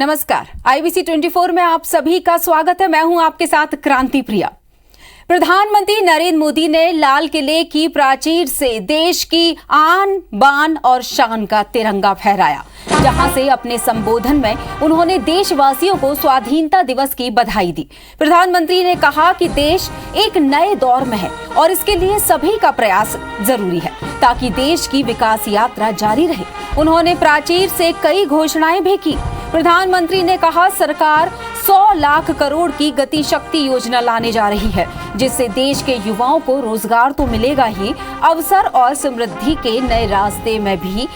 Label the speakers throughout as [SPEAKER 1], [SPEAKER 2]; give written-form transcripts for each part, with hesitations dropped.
[SPEAKER 1] नमस्कार, IBC 24 में आप सभी का स्वागत है। मैं हूं आपके साथ क्रांति प्रिया। प्रधानमंत्री नरेंद्र मोदी ने लाल किले की प्राचीर से देश की आन बान और शान का तिरंगा फहराया, जहां से अपने संबोधन में उन्होंने देशवासियों को स्वाधीनता दिवस की बधाई दी। प्रधानमंत्री ने कहा कि देश एक नए दौर में है और इसके लिए सभी का प्रयास जरूरी है ताकि देश की विकास यात्रा जारी रहे। उन्होंने प्राचीर से कई घोषणाएं भी की। प्रधानमंत्री ने कहा सरकार 100 लाख करोड़ की गति शक्ति योजना लाने जा रही है, जिससे देश के युवाओं को रोजगार तो मिलेगा ही, अवसर और समृद्धि के नए रास्ते में भी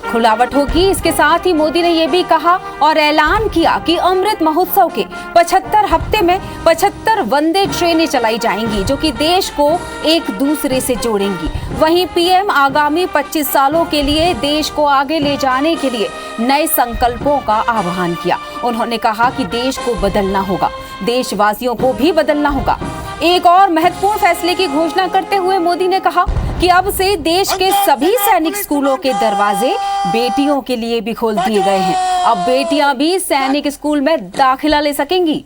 [SPEAKER 1] खुलावट होगी। इसके साथ ही मोदी ने यह भी कहा और ऐलान किया कि अमृत महोत्सव के 75 हफ्ते में 75 वंदे ट्रेनें चलाई जाएंगी, जो कि देश को एक दूसरे से जोड़ेंगी। वहीं पीएम आगामी 25 सालों के लिए देश को आगे ले जाने के लिए नए संकल्पों का आह्वान किया। उन्होंने कहा कि देश को बदलना होगा, देशवासियों को भी बदलना होगा। एक और महत्वपूर्ण फैसले की घोषणा करते हुए मोदी ने कहा कि अब से देश के सभी सैनिक स्कूलों के दरवाजे बेटियों के लिए भी खोल दिए गए हैं। अब बेटियां भी सैनिक स्कूल में दाखिला ले सकेंगी।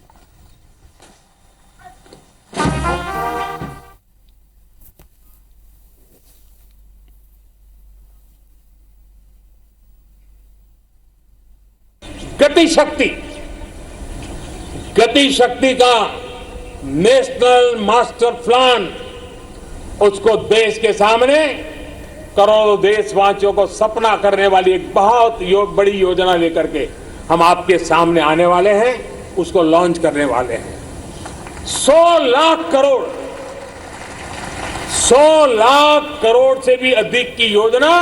[SPEAKER 2] गति शक्ति का नेशनल मास्टर प्लान, उसको देश के सामने करोड़ों देशवासियों को सपना करने वाली एक बहुत बड़ी योजना लेकर के हम आपके सामने आने वाले हैं, उसको लॉन्च करने वाले हैं। 100 लाख करोड़ से भी अधिक की योजना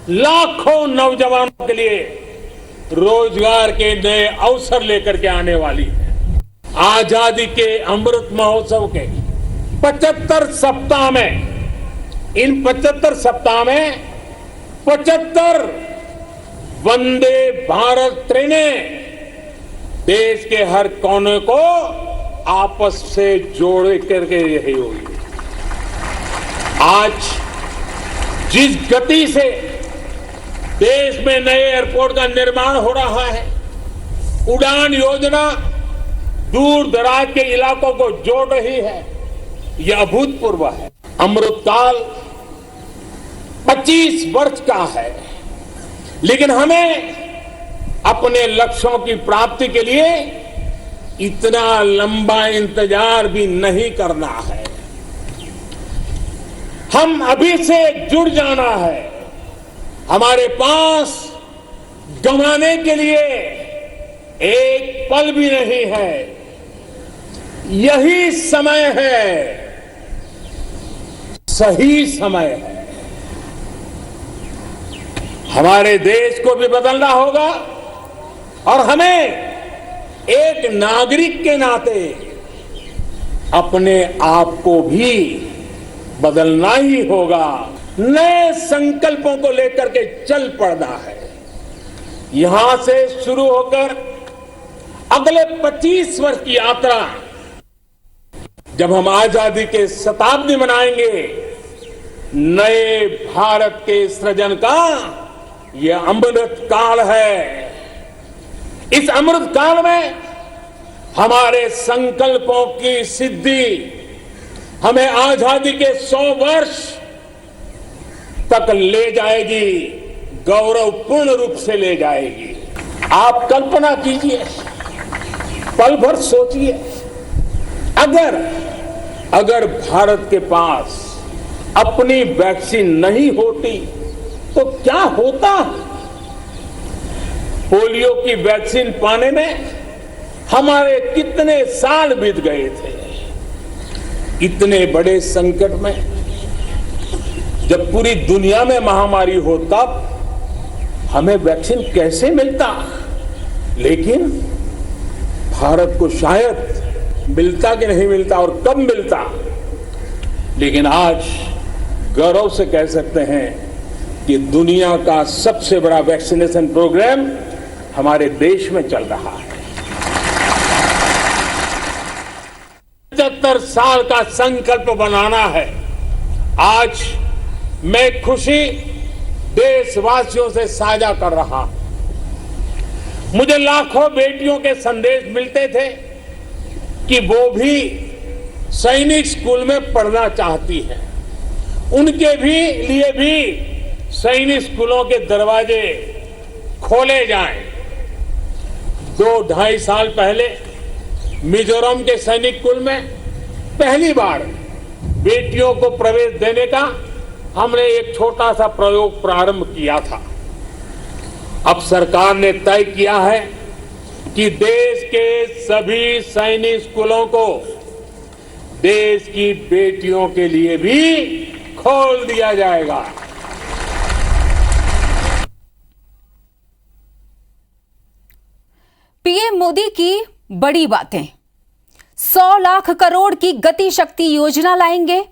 [SPEAKER 2] लाखों नौजवानों के लिए रोजगार के नए अवसर लेकर के आने वाली है। आजादी के अमृत महोत्सव के 75 सप्ताह में, इन 75 सप्ताह में 75 वंदे भारत ट्रेनें देश के हर कोने को आपस से जोड़ करके रही होगी। आज जिस गति से देश में नए एयरपोर्ट का निर्माण हो रहा है, उड़ान योजना दूर दराज के इलाकों को जोड़ रही है, यह अभूतपूर्व है। अमृतकाल 25 वर्ष का है, लेकिन हमें अपने लक्ष्यों की प्राप्ति के लिए इतना लंबा इंतजार भी नहीं करना है। हम अभी से जुड़ जाना है। हमारे पास गंवाने के लिए एक पल भी नहीं है। यही समय है, सही समय है। हमारे देश को भी बदलना होगा और हमें एक नागरिक के नाते अपने आप को भी बदलना ही होगा। नए संकल्पों को लेकर के चल पड़ना है। यहां से शुरू होकर अगले 25 वर्ष की यात्रा, जब हम आजादी के शताब्दी मनाएंगे, नए भारत के सृजन का यह अमृत काल है। इस अमृत काल में हमारे संकल्पों की सिद्धि हमें आजादी के 100 वर्ष तक ले जाएगी, गौरवपूर्ण रूप से ले जाएगी। आप कल्पना कीजिए, पल भर सोचिए, अगर भारत के पास अपनी वैक्सीन नहीं होती तो क्या होता। पोलियो की वैक्सीन पाने में हमारे कितने साल बीत गए थे। इतने बड़े संकट में जब पूरी दुनिया में महामारी हो, तब हमें वैक्सीन कैसे मिलता। लेकिन भारत को शायद मिलता कि नहीं मिलता और कब मिलता, लेकिन आज गौरव से कह सकते हैं कि दुनिया का सबसे बड़ा वैक्सीनेशन प्रोग्राम हमारे देश में चल रहा है। 75 साल का संकल्प बनाना है। आज मैं खुशी देशवासियों से साझा कर रहा हूं। मुझे लाखों बेटियों के संदेश मिलते थे कि वो भी सैनिक स्कूल में पढ़ना चाहती हैं। उनके लिए भी सैनिक स्कूलों के दरवाजे खोले जाएं। 2-2.5 साल पहले मिजोरम के सैनिक स्कूल में पहली बार बेटियों को प्रवेश देने का हमने एक छोटा सा प्रयोग प्रारंभ किया था। अब सरकार ने तय किया है कि देश के सभी सैनिक स्कूलों को देश की बेटियों के लिए भी खोल दिया जाएगा।
[SPEAKER 1] पीएम मोदी की बड़ी बातें। 100 लाख करोड़ की गति शक्ति योजना लाएंगे।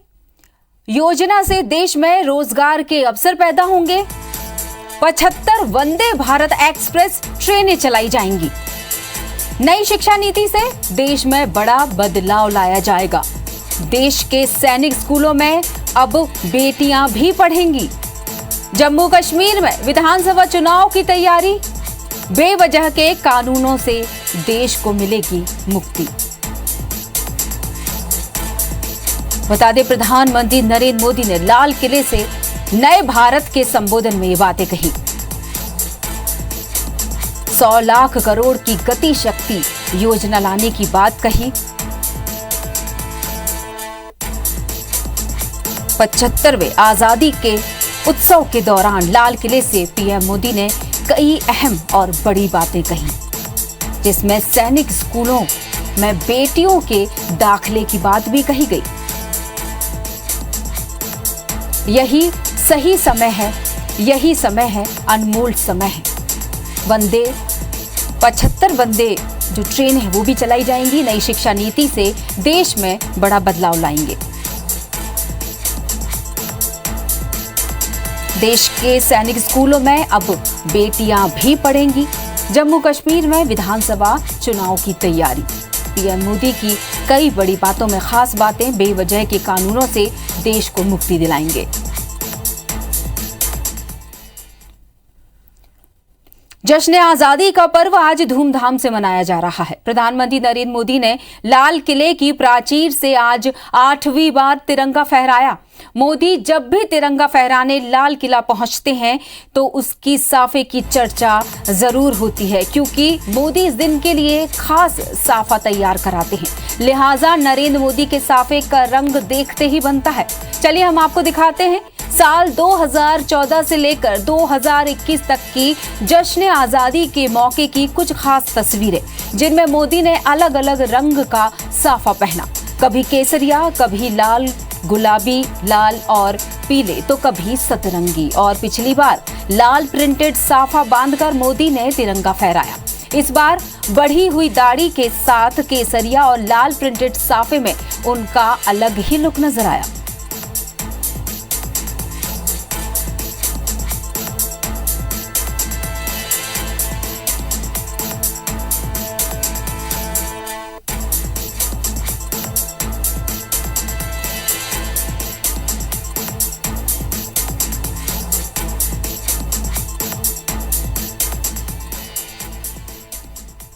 [SPEAKER 1] योजना से देश में रोजगार के अवसर पैदा होंगे। 75 वंदे भारत एक्सप्रेस ट्रेनें चलाई जाएंगी। नई शिक्षा नीति से देश में बड़ा बदलाव लाया जाएगा। देश के सैनिक स्कूलों में अब बेटियां भी पढ़ेंगी। जम्मू कश्मीर में विधानसभा चुनाव की तैयारी। बेवजह के कानूनों से देश को मिलेगी मुक्ति। बता दें, प्रधानमंत्री नरेंद्र मोदी ने लाल किले से नए भारत के संबोधन में ये बातें कही। 100 लाख करोड़ की गति शक्ति योजना लाने की बात कही। 75वें आजादी के उत्सव के दौरान लाल किले से पीएम मोदी ने कई अहम और बड़ी बातें कही, जिसमें सैनिक स्कूलों में बेटियों के दाखिले की बात भी कही गई। यही सही समय है, यही समय है, अनमोल समय है। 75 वंदे जो ट्रेन है वो भी चलाई जाएंगी। नई शिक्षा नीति से देश में बड़ा बदलाव लाएंगे। देश के सैनिक स्कूलों में अब बेटियां भी पढ़ेंगी। जम्मू कश्मीर में विधानसभा चुनाव की तैयारी। पीएम मोदी की कई बड़ी बातों में खास बातें। बेवजह के कानूनों से देश को मुक्ति दिलाएंगे। जश्न आजादी का पर्व आज धूमधाम से मनाया जा रहा है। प्रधानमंत्री नरेंद्र मोदी ने लाल किले की प्राचीर से आज 8वीं बार तिरंगा फहराया। मोदी जब भी तिरंगा फहराने लाल किला पहुंचते हैं तो उसकी साफे की चर्चा जरूर होती है, क्योंकि मोदी इस दिन के लिए खास साफा तैयार कराते हैं। लिहाजा नरेंद्र मोदी के साफे का रंग देखते ही बनता है। चलिए हम आपको दिखाते हैं साल 2014 से लेकर 2021 तक की जश्न आजादी के मौके की कुछ खास तस्वीरें, जिनमें मोदी ने अलग अलग रंग का साफा पहना। कभी केसरिया, कभी लाल, गुलाबी, लाल और पीले, तो कभी सतरंगी। और पिछली बार लाल प्रिंटेड साफा बांधकर मोदी ने तिरंगा फहराया। इस बार बढ़ी हुई दाढ़ी के साथ केसरिया और लाल प्रिंटेड साफे में उनका अलग ही लुक नजर आया।